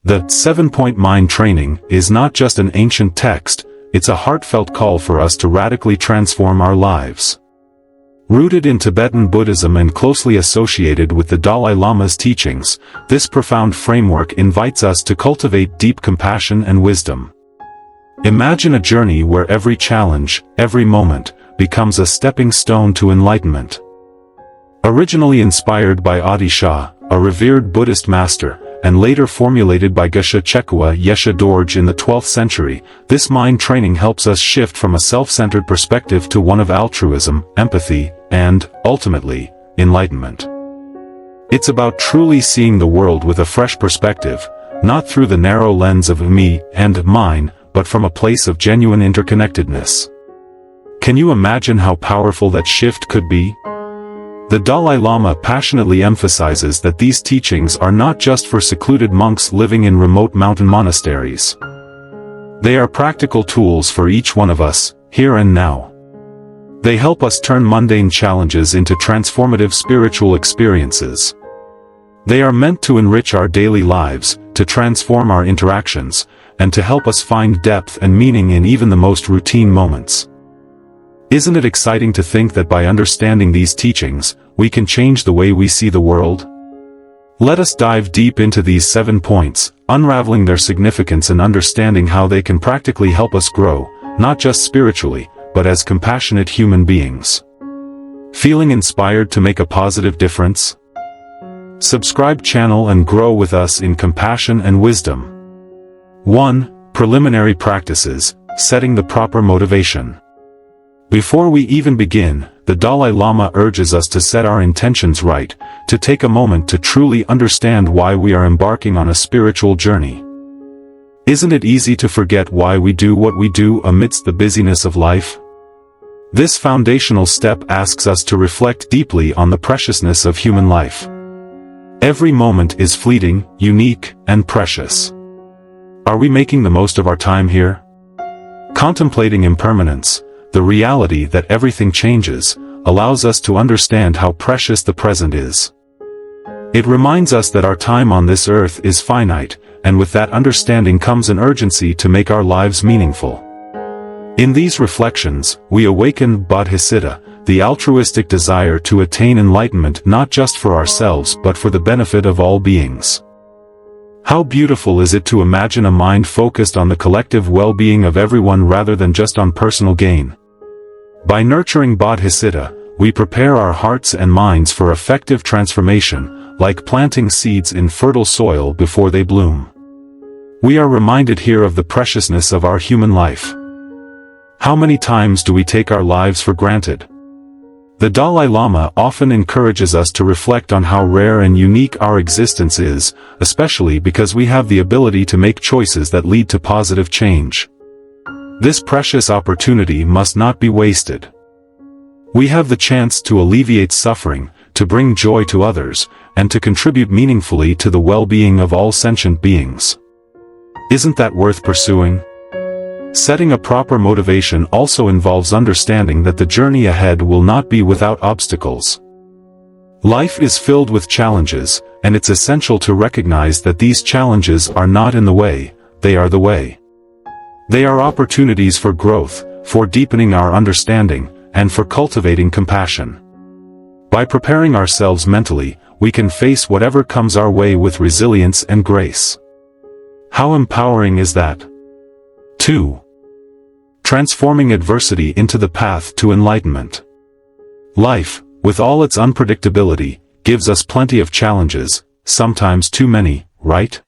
The 7-Point Mind Training is not just an ancient text, it's a heartfelt call for us to radically transform our lives. Rooted in Tibetan Buddhism and closely associated with the Dalai Lama's teachings, this profound framework invites us to cultivate deep compassion and wisdom. Imagine a journey where every challenge, every moment, becomes a stepping stone to enlightenment. Originally inspired by Adi Shah, a revered Buddhist master, and later formulated by Geshe Chekua Yeshe Dorje in the 12th century, this mind training helps us shift from a self-centered perspective to one of altruism, empathy, and, ultimately, enlightenment. It's about truly seeing the world with a fresh perspective, not through the narrow lens of me and mine, but from a place of genuine interconnectedness. Can you imagine how powerful that shift could be? The Dalai Lama passionately emphasizes that these teachings are not just for secluded monks living in remote mountain monasteries. They are practical tools for each one of us, here and now. They help us turn mundane challenges into transformative spiritual experiences. They are meant to enrich our daily lives, to transform our interactions, and to help us find depth and meaning in even the most routine moments. Isn't it exciting to think that by understanding these teachings, we can change the way we see the world? Let us dive deep into these 7 points, unraveling their significance and understanding how they can practically help us grow, not just spiritually, but as compassionate human beings. Feeling inspired to make a positive difference? Subscribe channel and grow with us in compassion and wisdom. 1. Preliminary practices, setting the proper motivation. Before we even begin, the Dalai Lama urges us to set our intentions right, to take a moment to truly understand why we are embarking on a spiritual journey. Isn't it easy to forget why we do what we do amidst the busyness of life? This foundational step asks us to reflect deeply on the preciousness of human life. Every moment is fleeting, unique, and precious. Are we making the most of our time here? Contemplating impermanence, the reality that everything changes, allows us to understand how precious the present is. It reminds us that our time on this earth is finite, and with that understanding comes an urgency to make our lives meaningful. In these reflections, we awaken Bodhicitta, the altruistic desire to attain enlightenment not just for ourselves but for the benefit of all beings. How beautiful is it to imagine a mind focused on the collective well-being of everyone rather than just on personal gain. By nurturing Bodhicitta, we prepare our hearts and minds for effective transformation, like planting seeds in fertile soil before they bloom. We are reminded here of the preciousness of our human life. How many times do we take our lives for granted? The Dalai Lama often encourages us to reflect on how rare and unique our existence is, especially because we have the ability to make choices that lead to positive change. This precious opportunity must not be wasted. We have the chance to alleviate suffering, to bring joy to others, and to contribute meaningfully to the well-being of all sentient beings. Isn't that worth pursuing? Setting a proper motivation also involves understanding that the journey ahead will not be without obstacles. Life is filled with challenges, and it's essential to recognize that these challenges are not in the way, they are the way. They are opportunities for growth, for deepening our understanding, and for cultivating compassion. By preparing ourselves mentally, we can face whatever comes our way with resilience and grace. How empowering is that? 2. Transforming adversity into the path to enlightenment. Life, with all its unpredictability, gives us plenty of challenges, sometimes too many, right?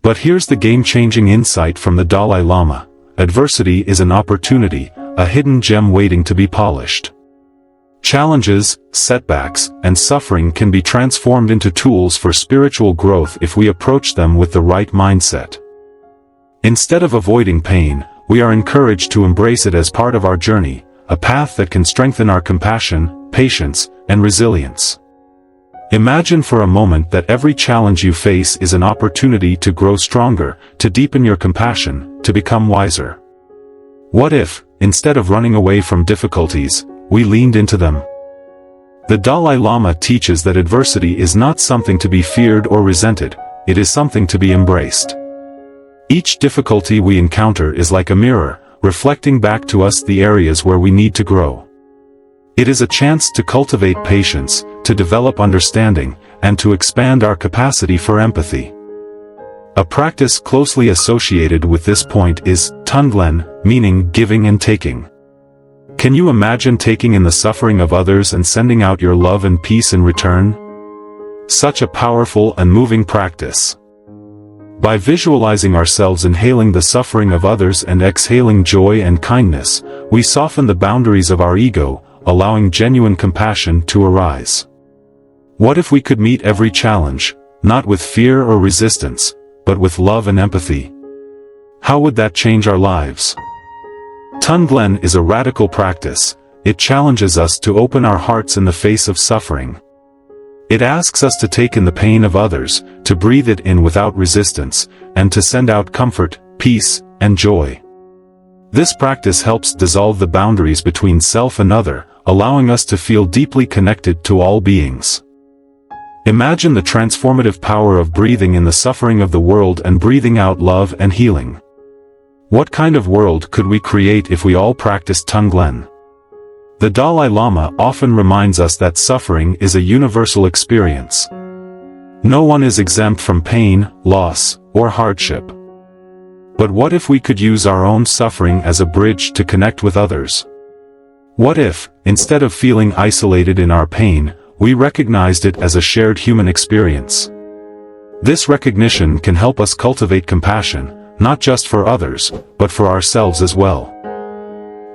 But here's the game-changing insight from the Dalai Lama: adversity is an opportunity, a hidden gem waiting to be polished. Challenges, setbacks, and suffering can be transformed into tools for spiritual growth if we approach them with the right mindset. Instead of avoiding pain, we are encouraged to embrace it as part of our journey, a path that can strengthen our compassion, patience, and resilience. Imagine for a moment that every challenge you face is an opportunity to grow stronger, to deepen your compassion, to become wiser. What if, instead of running away from difficulties, we leaned into them? The Dalai Lama teaches that adversity is not something to be feared or resented, it is something to be embraced. Each difficulty we encounter is like a mirror, reflecting back to us the areas where we need to grow. It is a chance to cultivate patience, to develop understanding, and to expand our capacity for empathy. A practice closely associated with this point is Tonglen, meaning giving and taking. Can you imagine taking in the suffering of others and sending out your love and peace in return? Such a powerful and moving practice. By visualizing ourselves inhaling the suffering of others and exhaling joy and kindness, we soften the boundaries of our ego, allowing genuine compassion to arise. What if we could meet every challenge, not with fear or resistance, but with love and empathy? How would that change our lives? Tonglen is a radical practice. It challenges us to open our hearts in the face of suffering. It asks us to take in the pain of others, to breathe it in without resistance, and to send out comfort, peace, and joy. This practice helps dissolve the boundaries between self and other, allowing us to feel deeply connected to all beings. Imagine the transformative power of breathing in the suffering of the world and breathing out love and healing. What kind of world could we create if we all practiced Tonglen? The Dalai Lama often reminds us that suffering is a universal experience. No one is exempt from pain, loss, or hardship. But what if we could use our own suffering as a bridge to connect with others? What if, instead of feeling isolated in our pain, we recognized it as a shared human experience? This recognition can help us cultivate compassion, not just for others, but for ourselves as well.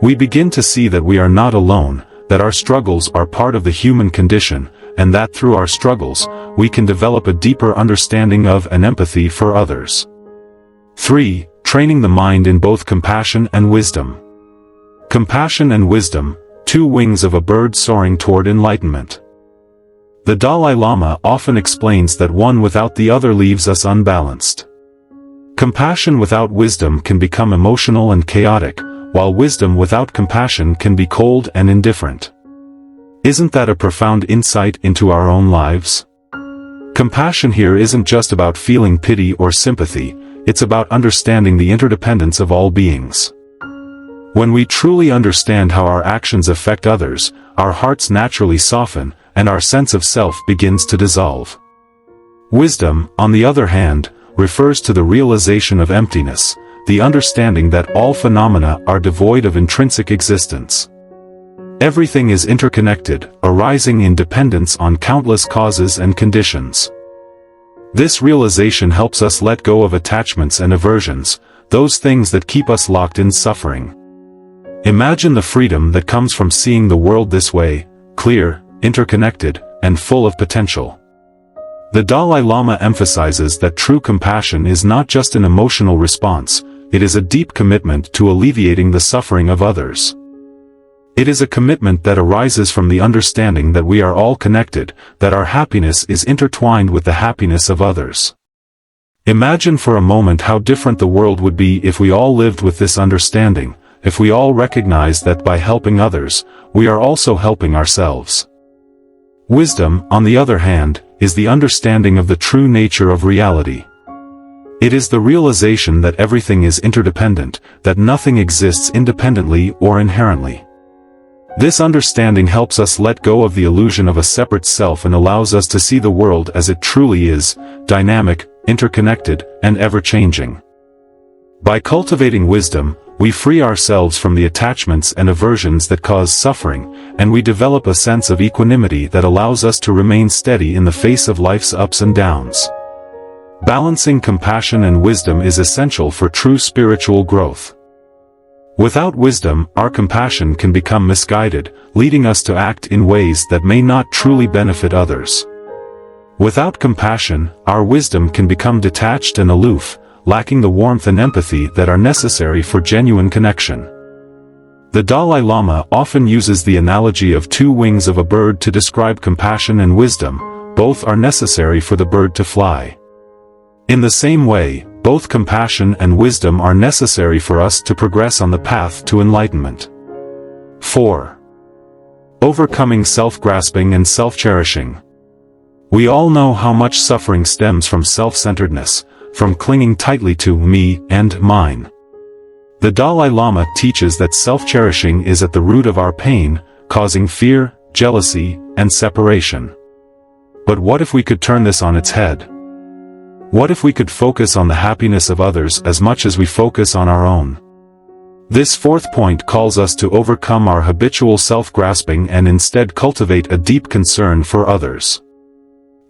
We begin to see that we are not alone, that our struggles are part of the human condition, and that through our struggles, we can develop a deeper understanding of and empathy for others. 3. Training the mind in both compassion and wisdom. Compassion and wisdom, two wings of a bird soaring toward enlightenment. The Dalai Lama often explains that one without the other leaves us unbalanced. Compassion without wisdom can become emotional and chaotic, while wisdom without compassion can be cold and indifferent. Isn't that a profound insight into our own lives? Compassion here isn't just about feeling pity or sympathy, it's about understanding the interdependence of all beings. When we truly understand how our actions affect others, our hearts naturally soften, and our sense of self begins to dissolve. Wisdom, on the other hand, refers to the realization of emptiness, the understanding that all phenomena are devoid of intrinsic existence. Everything is interconnected, arising in dependence on countless causes and conditions. This realization helps us let go of attachments and aversions, those things that keep us locked in suffering. Imagine the freedom that comes from seeing the world this way, clear, interconnected, and full of potential. The Dalai Lama emphasizes that true compassion is not just an emotional response, it is a deep commitment to alleviating the suffering of others. It is a commitment that arises from the understanding that we are all connected, that our happiness is intertwined with the happiness of others. Imagine for a moment how different the world would be if we all lived with this understanding, if we all recognized that by helping others, we are also helping ourselves. Wisdom, on the other hand, is the understanding of the true nature of reality. It is the realization that everything is interdependent, that nothing exists independently or inherently. This understanding helps us let go of the illusion of a separate self and allows us to see the world as it truly is, dynamic, interconnected, and ever-changing. By cultivating wisdom, we free ourselves from the attachments and aversions that cause suffering, and we develop a sense of equanimity that allows us to remain steady in the face of life's ups and downs. Balancing compassion and wisdom is essential for true spiritual growth. Without wisdom, our compassion can become misguided, leading us to act in ways that may not truly benefit others. Without compassion, our wisdom can become detached and aloof, lacking the warmth and empathy that are necessary for genuine connection. The Dalai Lama often uses the analogy of two wings of a bird to describe compassion and wisdom. Both are necessary for the bird to fly. In the same way, both compassion and wisdom are necessary for us to progress on the path to enlightenment. 4. Overcoming self-grasping and self-cherishing. We all know how much suffering stems from self-centeredness, from clinging tightly to me and mine. The Dalai Lama teaches that self-cherishing is at the root of our pain, causing fear, jealousy, and separation. But what if we could turn this on its head? What if we could focus on the happiness of others as much as we focus on our own? This fourth point calls us to overcome our habitual self-grasping and instead cultivate a deep concern for others.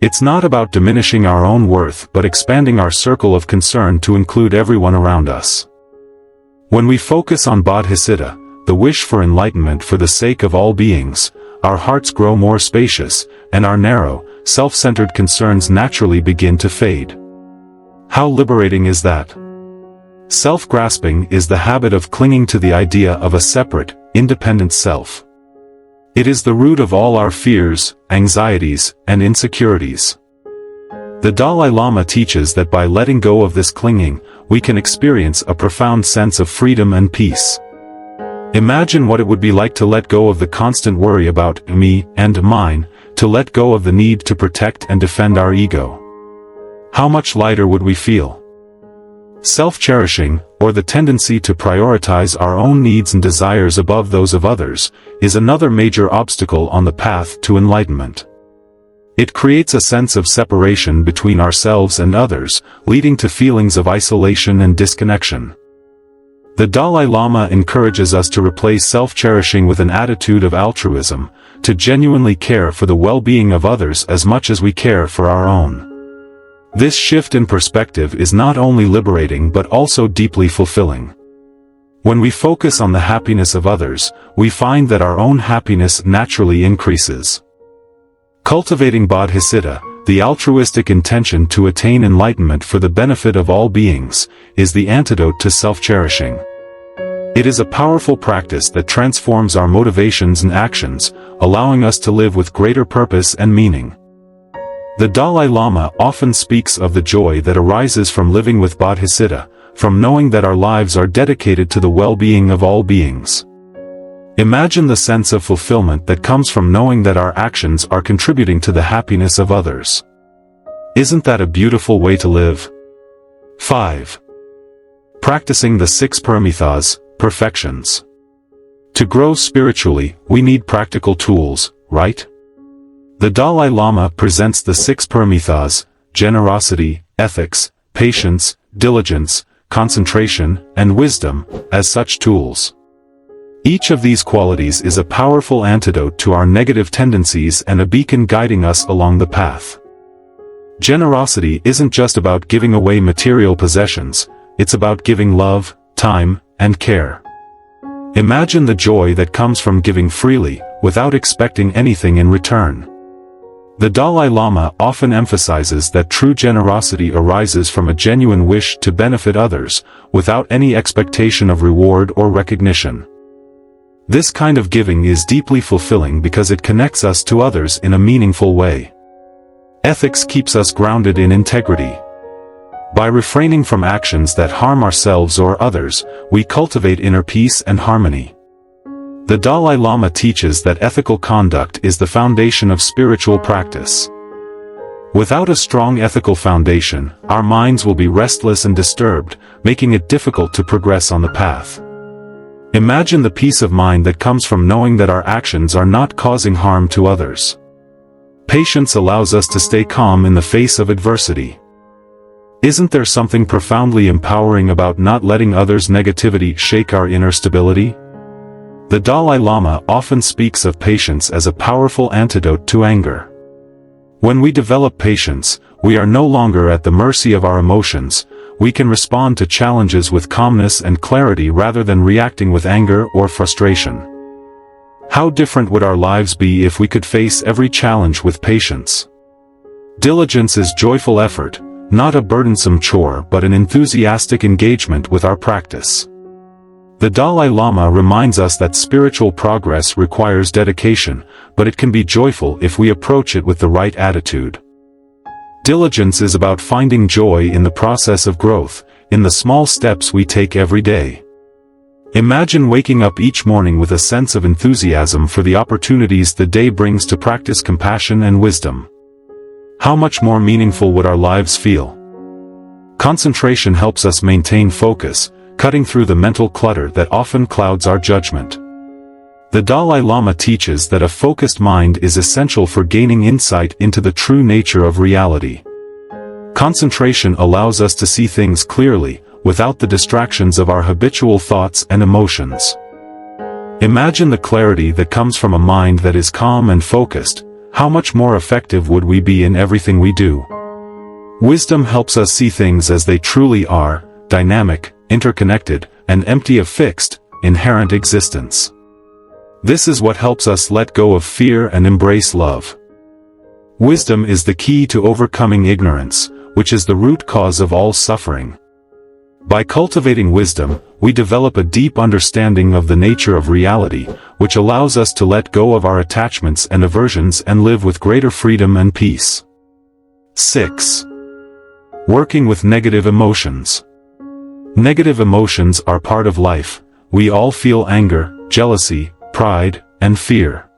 It's not about diminishing our own worth but expanding our circle of concern to include everyone around us. When we focus on Bodhicitta, the wish for enlightenment for the sake of all beings, our hearts grow more spacious, and our narrow, self-centered concerns naturally begin to fade. How liberating is that? Self-grasping is the habit of clinging to the idea of a separate, independent self. It is the root of all our fears, anxieties, and insecurities. The Dalai Lama teaches that by letting go of this clinging, we can experience a profound sense of freedom and peace. Imagine what it would be like to let go of the constant worry about me and mine, to let go of the need to protect and defend our ego. How much lighter would we feel? Self-cherishing, or the tendency to prioritize our own needs and desires above those of others, is another major obstacle on the path to enlightenment. It creates a sense of separation between ourselves and others, leading to feelings of isolation and disconnection. The Dalai Lama encourages us to replace self-cherishing with an attitude of altruism, to genuinely care for the well-being of others as much as we care for our own. This shift in perspective is not only liberating but also deeply fulfilling. When we focus on the happiness of others, we find that our own happiness naturally increases. Cultivating Bodhicitta, the altruistic intention to attain enlightenment for the benefit of all beings, is the antidote to self-cherishing. It is a powerful practice that transforms our motivations and actions, allowing us to live with greater purpose and meaning. The Dalai Lama often speaks of the joy that arises from living with Bodhicitta, from knowing that our lives are dedicated to the well-being of all beings. Imagine the sense of fulfillment that comes from knowing that our actions are contributing to the happiness of others. Isn't that a beautiful way to live? 5. Practicing the 6 paramithas, perfections. To grow spiritually, we need practical tools, right? The Dalai Lama presents the 6 paramithas: generosity, ethics, patience, diligence, concentration, and wisdom, as such tools. Each of these qualities is a powerful antidote to our negative tendencies and a beacon guiding us along the path. Generosity isn't just about giving away material possessions, it's about giving love, time, and care. Imagine the joy that comes from giving freely, without expecting anything in return. The Dalai Lama often emphasizes that true generosity arises from a genuine wish to benefit others, without any expectation of reward or recognition. This kind of giving is deeply fulfilling because it connects us to others in a meaningful way. Ethics keeps us grounded in integrity. By refraining from actions that harm ourselves or others, we cultivate inner peace and harmony. The Dalai Lama teaches that ethical conduct is the foundation of spiritual practice. Without a strong ethical foundation, our minds will be restless and disturbed, making it difficult to progress on the path. Imagine the peace of mind that comes from knowing that our actions are not causing harm to others. Patience allows us to stay calm in the face of adversity. Isn't there something profoundly empowering about not letting others' negativity shake our inner stability? The Dalai Lama often speaks of patience as a powerful antidote to anger. When we develop patience, we are no longer at the mercy of our emotions. We can respond to challenges with calmness and clarity rather than reacting with anger or frustration. How different would our lives be if we could face every challenge with patience? Diligence is joyful effort, not a burdensome chore but an enthusiastic engagement with our practice. The Dalai Lama reminds us that spiritual progress requires dedication, but it can be joyful if we approach it with the right attitude. Diligence is about finding joy in the process of growth, in the small steps we take every day. Imagine waking up each morning with a sense of enthusiasm for the opportunities the day brings to practice compassion and wisdom. how much more meaningful would our lives feel? Concentration helps us maintain focus, cutting through the mental clutter that often clouds our judgment. The Dalai Lama teaches that a focused mind is essential for gaining insight into the true nature of reality. Concentration allows us to see things clearly, without the distractions of our habitual thoughts and emotions. Imagine the clarity that comes from a mind that is calm and focused. How much more effective would we be in everything we do? Wisdom helps us see things as they truly are, dynamic, interconnected, and empty of fixed, inherent existence. This is what helps us let go of fear and embrace love. Wisdom is the key to overcoming ignorance, which is the root cause of all suffering. By cultivating wisdom, we develop a deep understanding of the nature of reality, which allows us to let go of our attachments and aversions and live with greater freedom and peace. 6. Working with negative emotions. Negative emotions are part of life. We all feel anger, jealousy, pride, and fear.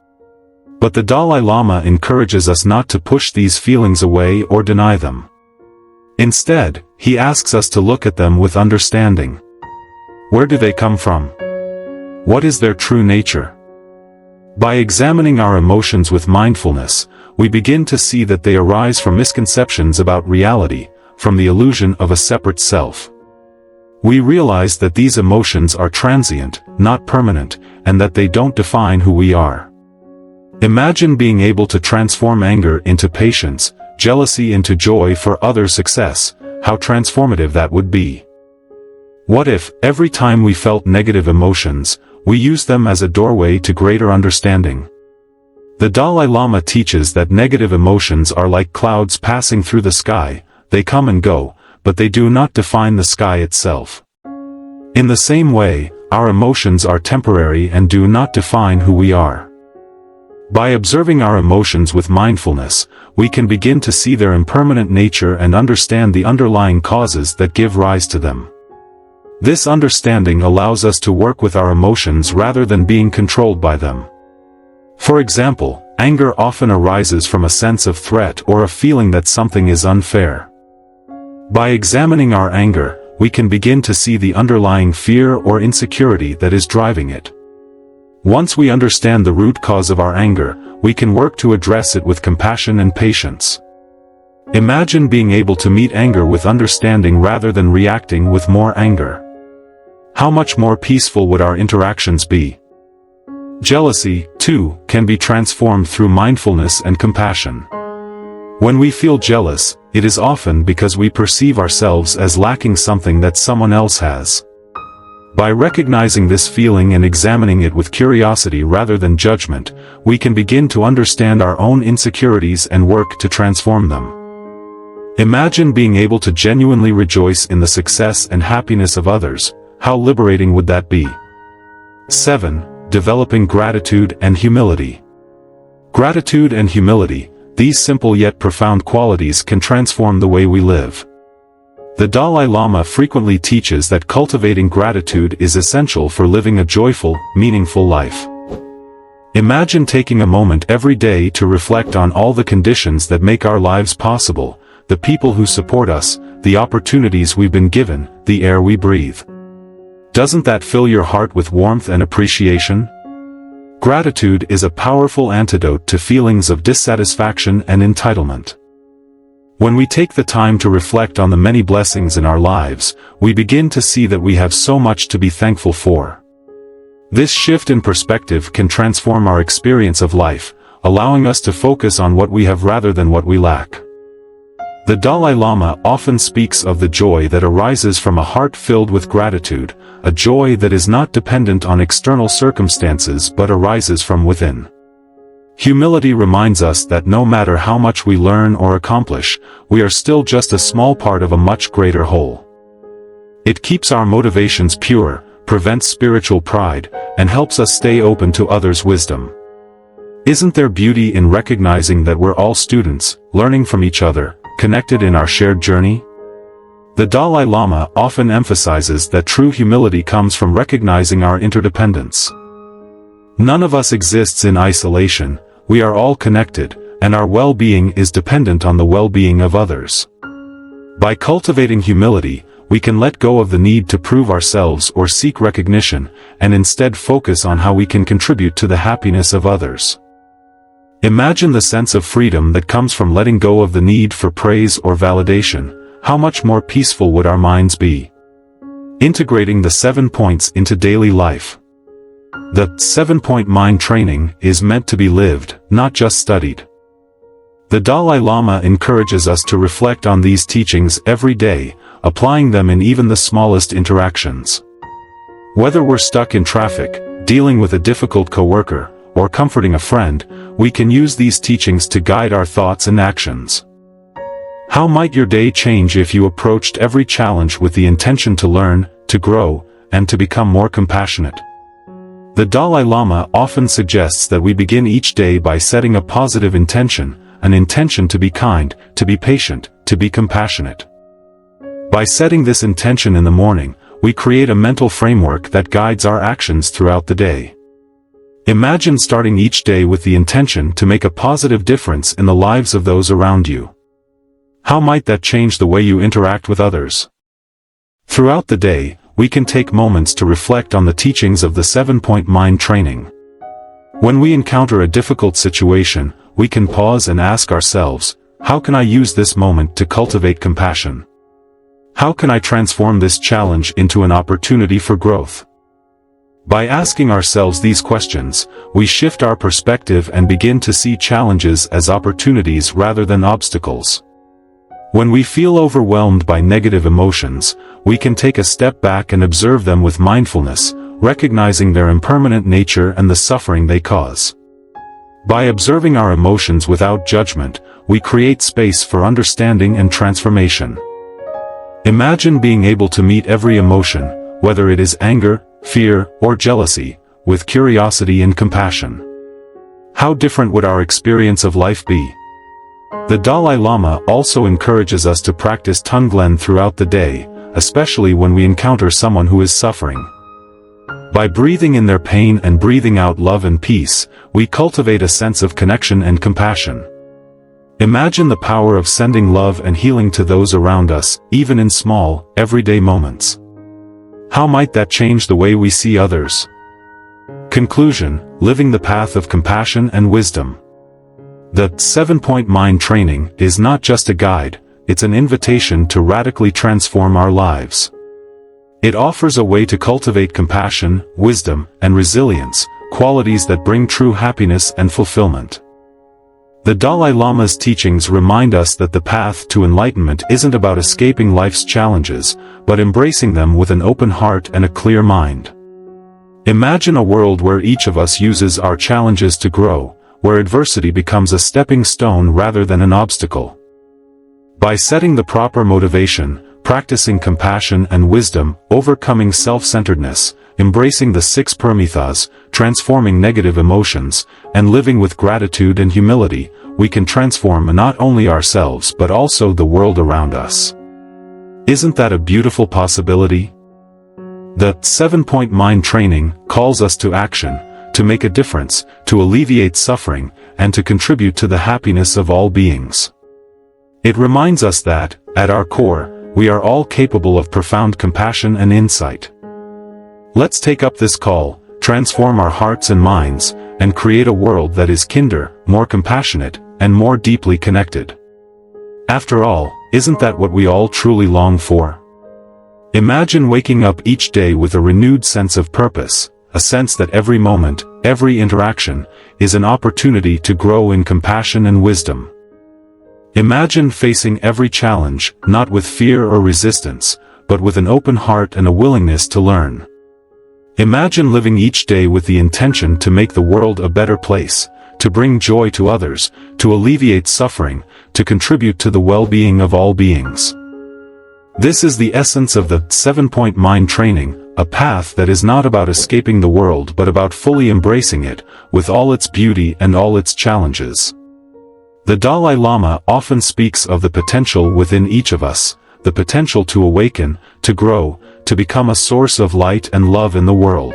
But the Dalai Lama encourages us not to push these feelings away or deny them. Instead, he asks us to look at them with understanding. Where do they come from? What is their true nature? By examining our emotions with mindfulness, we begin to see that they arise from misconceptions about reality, from the illusion of a separate self. We realize that these emotions are transient, not permanent, and that they don't define who we are. Imagine being able to transform anger into patience, jealousy into joy for others' success. How transformative that would be. What if, every time we felt negative emotions, we used them as a doorway to greater understanding? The Dalai Lama teaches that negative emotions are like clouds passing through the sky. They come and go, but they do not define the sky itself. In the same way, our emotions are temporary and do not define who we are. By observing our emotions with mindfulness, we can begin to see their impermanent nature and understand the underlying causes that give rise to them. This understanding allows us to work with our emotions rather than being controlled by them. For example, anger often arises from a sense of threat or a feeling that something is unfair. By examining our anger, we can begin to see the underlying fear or insecurity that is driving it. Once we understand the root cause of our anger, we can work to address it with compassion and patience. Imagine being able to meet anger with understanding rather than reacting with more anger. How much more peaceful would our interactions be? Jealousy, too, can be transformed through mindfulness and compassion. When we feel jealous, it is often because we perceive ourselves as lacking something that someone else has. By recognizing this feeling and examining it with curiosity rather than judgment, we can begin to understand our own insecurities and work to transform them. Imagine being able to genuinely rejoice in the success and happiness of others. How liberating would that be? 7. Developing gratitude and humility. Gratitude and humility, these simple yet profound qualities can transform the way we live. The Dalai Lama frequently teaches that cultivating gratitude is essential for living a joyful, meaningful life. Imagine taking a moment every day to reflect on all the conditions that make our lives possible, the people who support us, the opportunities we've been given, the air we breathe. Doesn't that fill your heart with warmth and appreciation? Gratitude is a powerful antidote to feelings of dissatisfaction and entitlement. When we take the time to reflect on the many blessings in our lives, we begin to see that we have so much to be thankful for. This shift in perspective can transform our experience of life, allowing us to focus on what we have rather than what we lack. The Dalai Lama often speaks of the joy that arises from a heart filled with gratitude, a joy that is not dependent on external circumstances but arises from within. Humility reminds us that no matter how much we learn or accomplish, we are still just a small part of a much greater whole. It keeps our motivations pure, prevents spiritual pride, and helps us stay open to others' wisdom. Isn't there beauty in recognizing that we're all students, learning from each other, connected in our shared journey? The Dalai Lama often emphasizes that true humility comes from recognizing our interdependence. None of us exists in isolation, we are all connected, and our well-being is dependent on the well-being of others. By cultivating humility, we can let go of the need to prove ourselves or seek recognition, and instead focus on how we can contribute to the happiness of others. Imagine the sense of freedom that comes from letting go of the need for praise or validation. How much more peaceful would our minds be? Integrating the 7 points into daily life. The 7-point mind training is meant to be lived, not just studied. The Dalai Lama encourages us to reflect on these teachings every day, applying them in even the smallest interactions. Whether we're stuck in traffic, dealing with a difficult coworker, or comforting a friend, we can use these teachings to guide our thoughts and actions. How might your day change if you approached every challenge with the intention to learn, to grow, and to become more compassionate? The Dalai Lama often suggests that we begin each day by setting a positive intention, an intention to be kind, to be patient, to be compassionate. By setting this intention in the morning, we create a mental framework that guides our actions throughout the day. Imagine starting each day with the intention to make a positive difference in the lives of those around you. How might that change the way you interact with others? Throughout the day, we can take moments to reflect on the teachings of the 7-point mind training. When we encounter a difficult situation, we can pause and ask ourselves, how can I use this moment to cultivate compassion? How can I transform this challenge into an opportunity for growth? By asking ourselves these questions, we shift our perspective and begin to see challenges as opportunities rather than obstacles. When we feel overwhelmed by negative emotions, we can take a step back and observe them with mindfulness, recognizing their impermanent nature and the suffering they cause. By observing our emotions without judgment, we create space for understanding and transformation. Imagine being able to meet every emotion, whether it is anger, fear, or jealousy, with curiosity and compassion. How different would our experience of life be? The Dalai Lama also encourages us to practice Tonglen throughout the day, especially when we encounter someone who is suffering. By breathing in their pain and breathing out love and peace, we cultivate a sense of connection and compassion. Imagine the power of sending love and healing to those around us, even in small, everyday moments. How might that change the way we see others? Conclusion: living the path of compassion and wisdom. The 7-point mind training is not just a guide, it's an invitation to radically transform our lives. It offers a way to cultivate compassion, wisdom, and resilience, qualities that bring true happiness and fulfillment. The Dalai Lama's teachings remind us that the path to enlightenment isn't about escaping life's challenges, but embracing them with an open heart and a clear mind. Imagine a world where each of us uses our challenges to grow, where adversity becomes a stepping stone rather than an obstacle. By setting the proper motivation, practicing compassion and wisdom, overcoming self-centeredness, embracing the 6 paramithas, transforming negative emotions, and living with gratitude and humility, we can transform not only ourselves but also the world around us. Isn't that a beautiful possibility? The 7-point mind training calls us to action, to make a difference, to alleviate suffering, and to contribute to the happiness of all beings. It reminds us that, at our core, we are all capable of profound compassion and insight. Let's take up this call, transform our hearts and minds, and create a world that is kinder, more compassionate, and more deeply connected. After all, isn't that what we all truly long for? Imagine waking up each day with a renewed sense of purpose, a sense that every moment, every interaction, is an opportunity to grow in compassion and wisdom. Imagine facing every challenge, not with fear or resistance, but with an open heart and a willingness to learn. Imagine living each day with the intention to make the world a better place, to bring joy to others, to alleviate suffering, to contribute to the well-being of all beings. This is the essence of the 7-point mind training, a path that is not about escaping the world but about fully embracing it, with all its beauty and all its challenges. The Dalai Lama often speaks of the potential within each of us, the potential to awaken, to grow, to become a source of light and love in the world.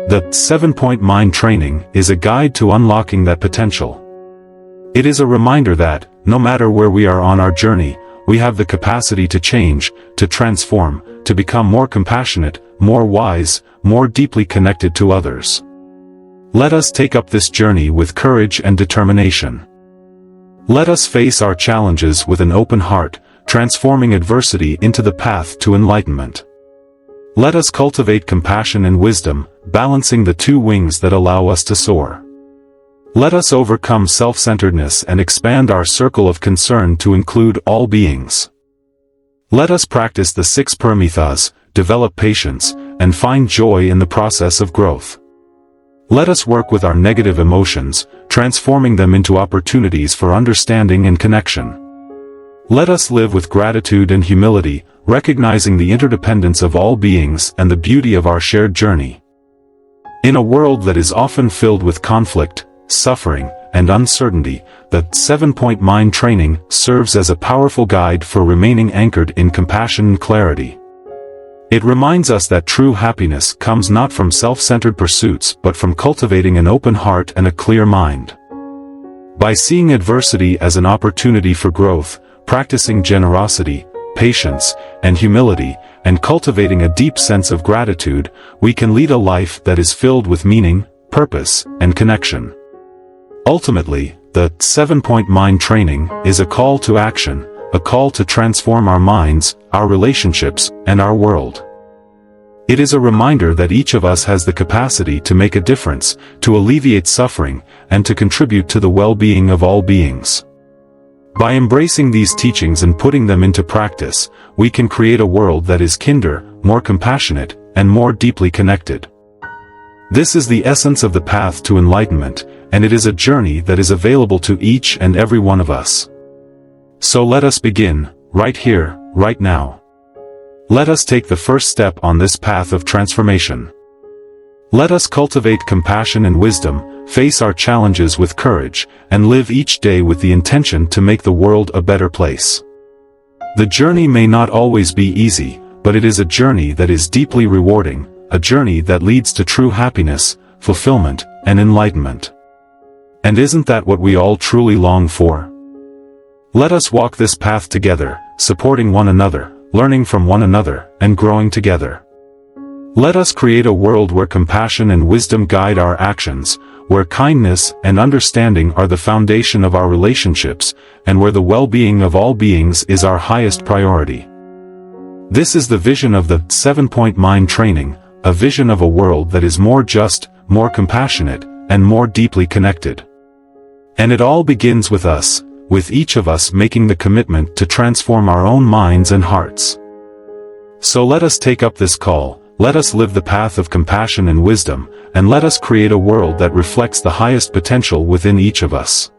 The 7-point mind training is a guide to unlocking that potential. It is a reminder that, no matter where we are on our journey, we have the capacity to change, to transform, to become more compassionate, more wise, more deeply connected to others. Let us take up this journey with courage and determination. Let us face our challenges with an open heart, transforming adversity into the path to enlightenment. Let us cultivate compassion and wisdom, balancing the two wings that allow us to soar. Let us overcome self-centeredness and expand our circle of concern to include all beings. Let us practice the 6 paramithas, develop patience, and find joy in the process of growth. Let us work with our negative emotions, transforming them into opportunities for understanding and connection. Let us live with gratitude and humility, recognizing the interdependence of all beings and the beauty of our shared journey. In a world that is often filled with conflict, suffering, and uncertainty, the 7-Point Mind Training serves as a powerful guide for remaining anchored in compassion and clarity. It reminds us that true happiness comes not from self-centered pursuits but from cultivating an open heart and a clear mind. By seeing adversity as an opportunity for growth, practicing generosity, patience, and humility, and cultivating a deep sense of gratitude, we can lead a life that is filled with meaning, purpose, and connection. Ultimately, the 7-Point Mind Training is a call to action, a call to transform our minds, our relationships, and our world. It is a reminder that each of us has the capacity to make a difference, to alleviate suffering, and to contribute to the well-being of all beings. By embracing these teachings and putting them into practice, we can create a world that is kinder, more compassionate, and more deeply connected. This is the essence of the path to enlightenment, and it is a journey that is available to each and every one of us. So let us begin, right here, right now. Let us take the first step on this path of transformation. Let us cultivate compassion and wisdom, face our challenges with courage, and live each day with the intention to make the world a better place. The journey may not always be easy, but it is a journey that is deeply rewarding, a journey that leads to true happiness, fulfillment, and enlightenment. And isn't that what we all truly long for? Let us walk this path together, supporting one another, learning from one another, and growing together. Let us create a world where compassion and wisdom guide our actions, where kindness and understanding are the foundation of our relationships, and where the well-being of all beings is our highest priority. This is the vision of the 7-Point Mind Training, a vision of a world that is more just, more compassionate, and more deeply connected. And it all begins with us, with each of us making the commitment to transform our own minds and hearts. So let us take up this call, let us live the path of compassion and wisdom, and let us create a world that reflects the highest potential within each of us.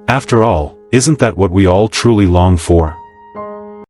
After all, isn't that what we all truly long for?